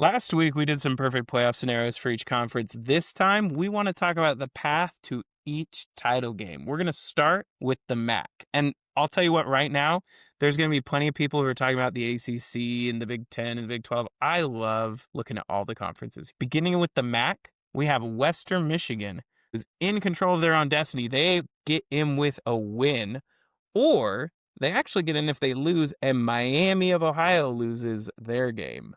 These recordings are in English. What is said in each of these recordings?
Last week, we did some perfect playoff scenarios for each conference. This time, we want to talk about the path to each title game. We're going to start with the MAC. And I'll tell you what, right now, there's going to be plenty of people who are talking about the ACC and the Big 10 and the Big 12. I love looking at all the conferences. Beginning with the MAC, we have Western Michigan, who's in control of their own destiny. They get in with a win, or they actually get in if they lose, and Miami of Ohio loses their game.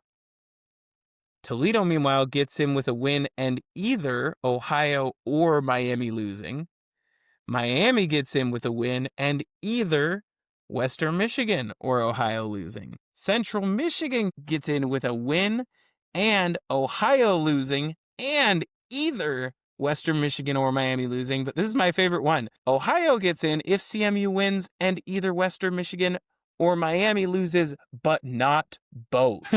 Toledo, meanwhile, gets in with a win and either Ohio or Miami losing. Miami gets in with a win and either Western Michigan or Ohio losing. Central Michigan gets in with a win and Ohio losing and either Western Michigan or Miami losing. But this is my favorite one. Ohio gets in if CMU wins and either Western Michigan or Miami loses, but not both.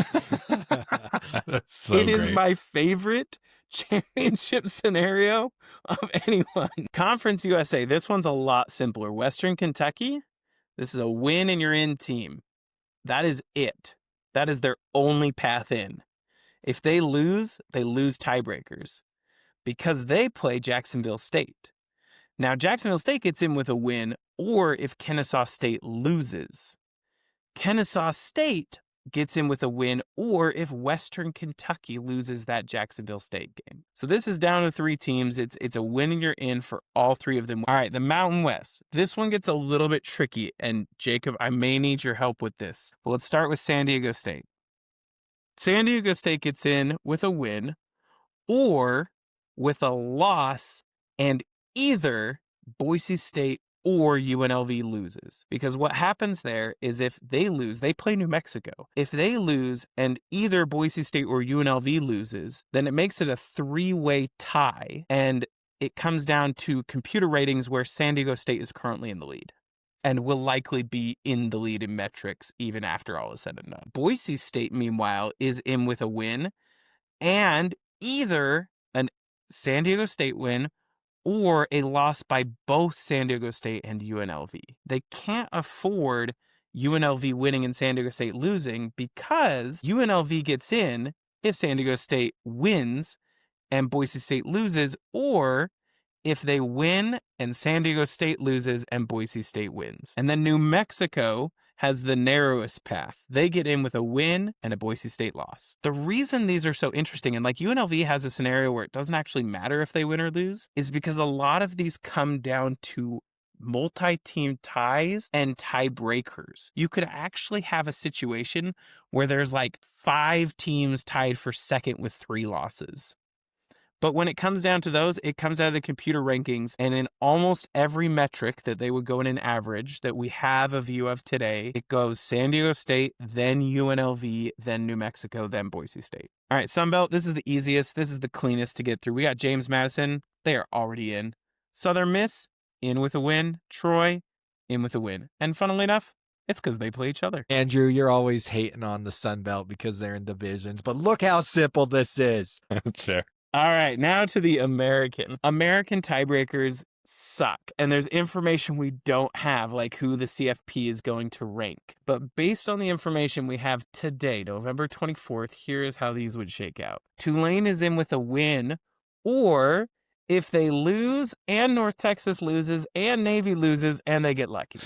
That's so It is great. my favorite championship scenario of anyone. Conference USA, this one's a lot simpler. Western Kentucky, this is a win and you're in team. That is it. That is their only path in. If they lose tiebreakers because they play Jacksonville State. Now, Jacksonville State gets in with a win or if Kennesaw State loses. Kennesaw State gets in with a win or if Western Kentucky loses that Jacksonville State game. So this is down to 3 teams. It's a win and you're in for all 3 of them. All right, the Mountain West. This one gets a little bit tricky, and Jacob, I may need your help with this. But let's start with San Diego State. San Diego State gets in with a win or with a loss and either Boise State or UNLV loses. Because what happens there is if they lose, they play New Mexico. If they lose and either Boise State or UNLV loses, then it makes it a 3-way tie. And it comes down to computer ratings where San Diego State is currently in the lead and will likely be in the lead in metrics even after all is said and done. Boise State, meanwhile, is in with a win and either an San Diego State win or a loss by both San Diego State and UNLV. They can't afford UNLV winning and San Diego State losing because UNLV gets in if San Diego State wins and Boise State loses, or if they win and San Diego State loses and Boise State wins. And then New Mexico has the narrowest path. They get in with a win and a Boise State loss. The reason these are so interesting, and like UNLV has a scenario where it doesn't actually matter if they win or lose, is because a lot of these come down to multi-team ties and tiebreakers. You could actually have a situation where there's like 5 teams tied for second with 3 losses. But when it comes down to those, it comes out of the computer rankings. And in almost every metric that they would go in an average that we have a view of today, it goes San Diego State, then UNLV, then New Mexico, then Boise State. All right, Sunbelt, this is the easiest. This is the cleanest to get through. We got James Madison. They are already in. Southern Miss, in with a win. Troy, in with a win. And funnily enough, it's because they play each other. Andrew, you're always hating on the Sun Belt because they're in divisions, but look how simple this is. That's fair. All right, now to the American. American tiebreakers suck, and there's information we don't have, like who the CFP is going to rank. But based on the information we have today, November 24th, here is how these would shake out. Tulane is in with a win, or if they lose and North Texas loses and Navy loses and they get lucky.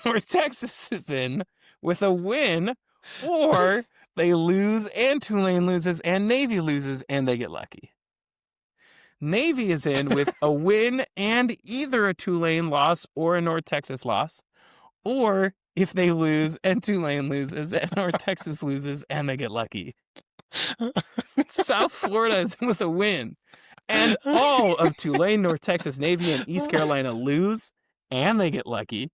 North Texas is in with a win, or they lose and Tulane loses and Navy loses and they get lucky. Navy is in with a win and either a Tulane loss or a North Texas loss, or if they lose and Tulane loses and North Texas loses and they get lucky. South Florida is in with a win, and all of Tulane, North Texas, Navy, and East Carolina lose and they get lucky.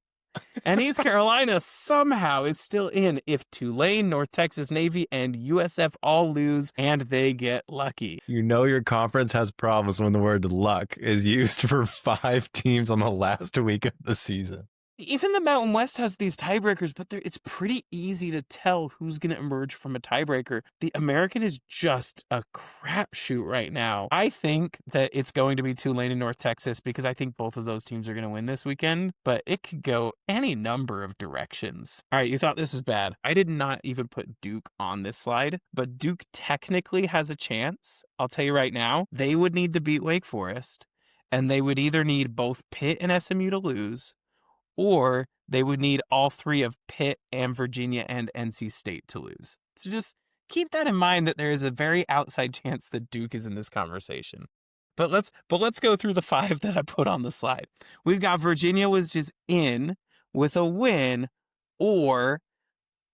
And East Carolina somehow is still in if Tulane, North Texas, Navy, and USF all lose and they get lucky. You know your conference has problems when the word luck is used for 5 teams on the last week of the season. Even the Mountain West has these tiebreakers, but it's pretty easy to tell who's going to emerge from a tiebreaker. The American is just a crapshoot right now. I think that it's going to be Tulane and North Texas because I think both of those teams are going to win this weekend, but it could go any number of directions. All right, you thought this was bad. I did not even put Duke on this slide, but Duke technically has a chance. I'll tell you right now, they would need to beat Wake Forest, and they would either need both Pitt and SMU to lose, or they would need all three of Pitt and Virginia and NC State to lose. So just keep that in mind that there is a very outside chance that Duke is in this conversation. But let's go through the 5 that I put on the slide. We've got Virginia was just in with a win, or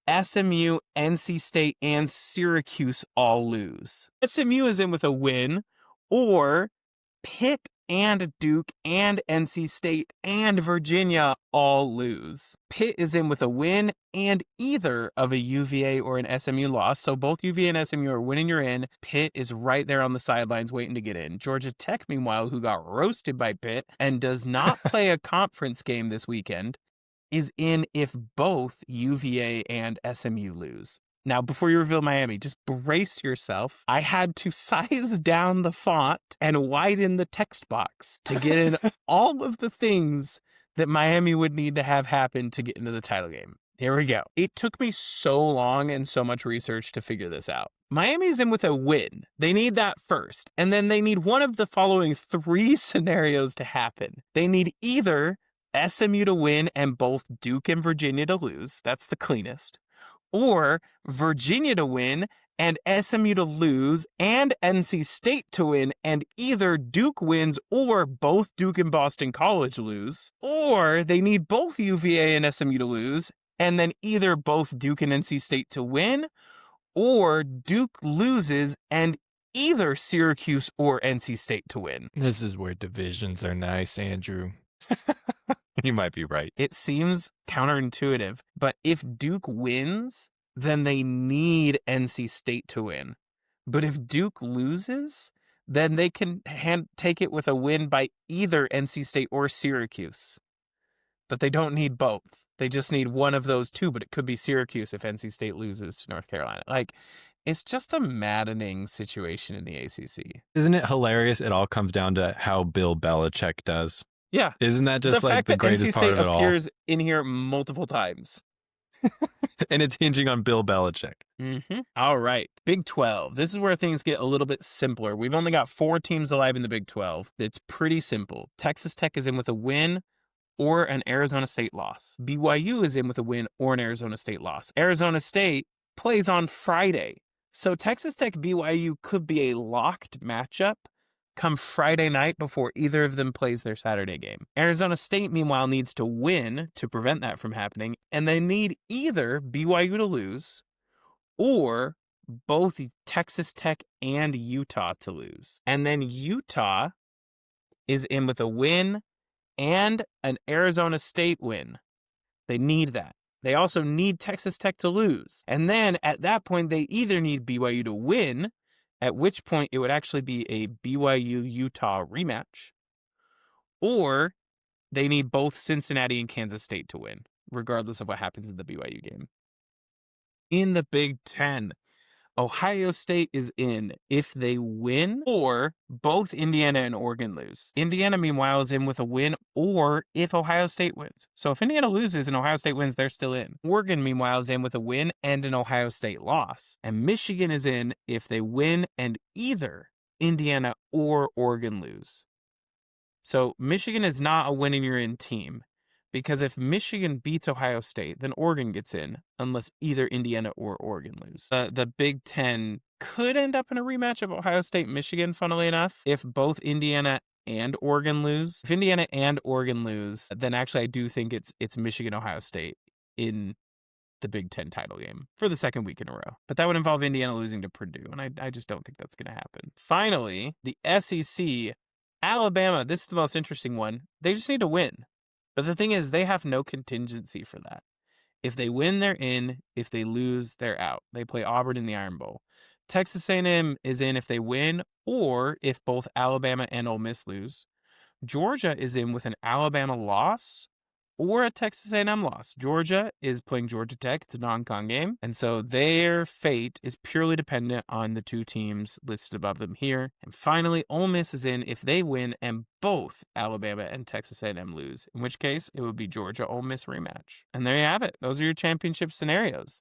SMU, NC State, and Syracuse all lose. SMU is in with a win, or Pitt and Duke and NC State and Virginia all lose. Pitt is in with a win and either of a UVA or an SMU loss. So both UVA and SMU are winning, you're in. Pitt is right there on the sidelines waiting to get in. Georgia Tech, meanwhile, who got roasted by Pitt and does not play a conference game this weekend, is in if both UVA and SMU lose. Now, before you reveal Miami, just brace yourself. I had to size down the font and widen the text box to get in all of the things that Miami would need to have happen to get into the title game. Here we go. It took me so long and so much research to figure this out. Miami's in with a win. They need that first. And then they need one of the following 3 scenarios to happen. They need either SMU to win and both Duke and Virginia to lose. That's the cleanest. Or Virginia to win and SMU to lose and NC State to win and either Duke wins or both Duke and Boston College lose. Or they need both UVA and SMU to lose and then either both Duke and NC State to win, or Duke loses and either Syracuse or NC State to win. This is where divisions are nice, Andrew. You might be right. It seems counterintuitive, but if Duke wins, then they need NC State to win. But if Duke loses, then they can take it with a win by either NC State or Syracuse. But they don't need both. They just need one of those 2, but it could be Syracuse if NC State loses to North Carolina. Like, it's just a maddening situation in the ACC. Isn't it hilarious? It all comes down to how Bill Belichick does. Yeah. Isn't that just the like fact the that greatest NC part State of it all? appears in here multiple times. And it's hinging on Bill Belichick. Mm-hmm. All right. Big 12. This is where things get a little bit simpler. We've only got 4 teams alive in the Big 12. It's pretty simple. Texas Tech is in with a win or an Arizona State loss. BYU is in with a win or an Arizona State loss. Arizona State plays on Friday. So Texas Tech BYU could be a locked matchup come Friday night before either of them plays their Saturday game. Arizona State, meanwhile, needs to win to prevent that from happening, and they need either BYU to lose or both Texas Tech and Utah to lose. And then Utah is in with a win and an Arizona State win. They need that. They also need Texas Tech to lose. And then at that point, they either need BYU to win, at which point it would actually be a BYU-Utah rematch, or they need both Cincinnati and Kansas State to win, regardless of what happens in the BYU game. In the Big Ten, Ohio State is in if they win or both Indiana and Oregon lose. Indiana, meanwhile, is in with a win or if Ohio State wins. So if Indiana loses and Ohio State wins, they're still in. Oregon, meanwhile, is in with a win and an Ohio State loss. And Michigan is in if they win and either Indiana or Oregon lose. So Michigan is not a win and you're in team. Because if Michigan beats Ohio State, then Oregon gets in, unless either Indiana or Oregon lose. The Big Ten could end up in a rematch of Ohio State-Michigan, funnily enough, if both Indiana and Oregon lose. If Indiana and Oregon lose, then actually I do think it's Michigan-Ohio State in the Big Ten title game for the second week in a row. But that would involve Indiana losing to Purdue, and I just don't think that's going to happen. Finally, the SEC, Alabama, this is the most interesting one. They just need to win. But the thing is, they have no contingency for that. If they win, they're in. If they lose, they're out. They play Auburn in the Iron Bowl. Texas A&M is in if they win or if both Alabama and Ole Miss lose. Georgia is in with an Alabama loss or a Texas A&M loss. Georgia is playing Georgia Tech. It's a non-con game, and so their fate is purely dependent on the two teams listed above them here. And finally, Ole Miss is in if they win and both Alabama and Texas A&M lose, in which case it would be Georgia Ole Miss rematch. And there you have it. Those are your championship scenarios.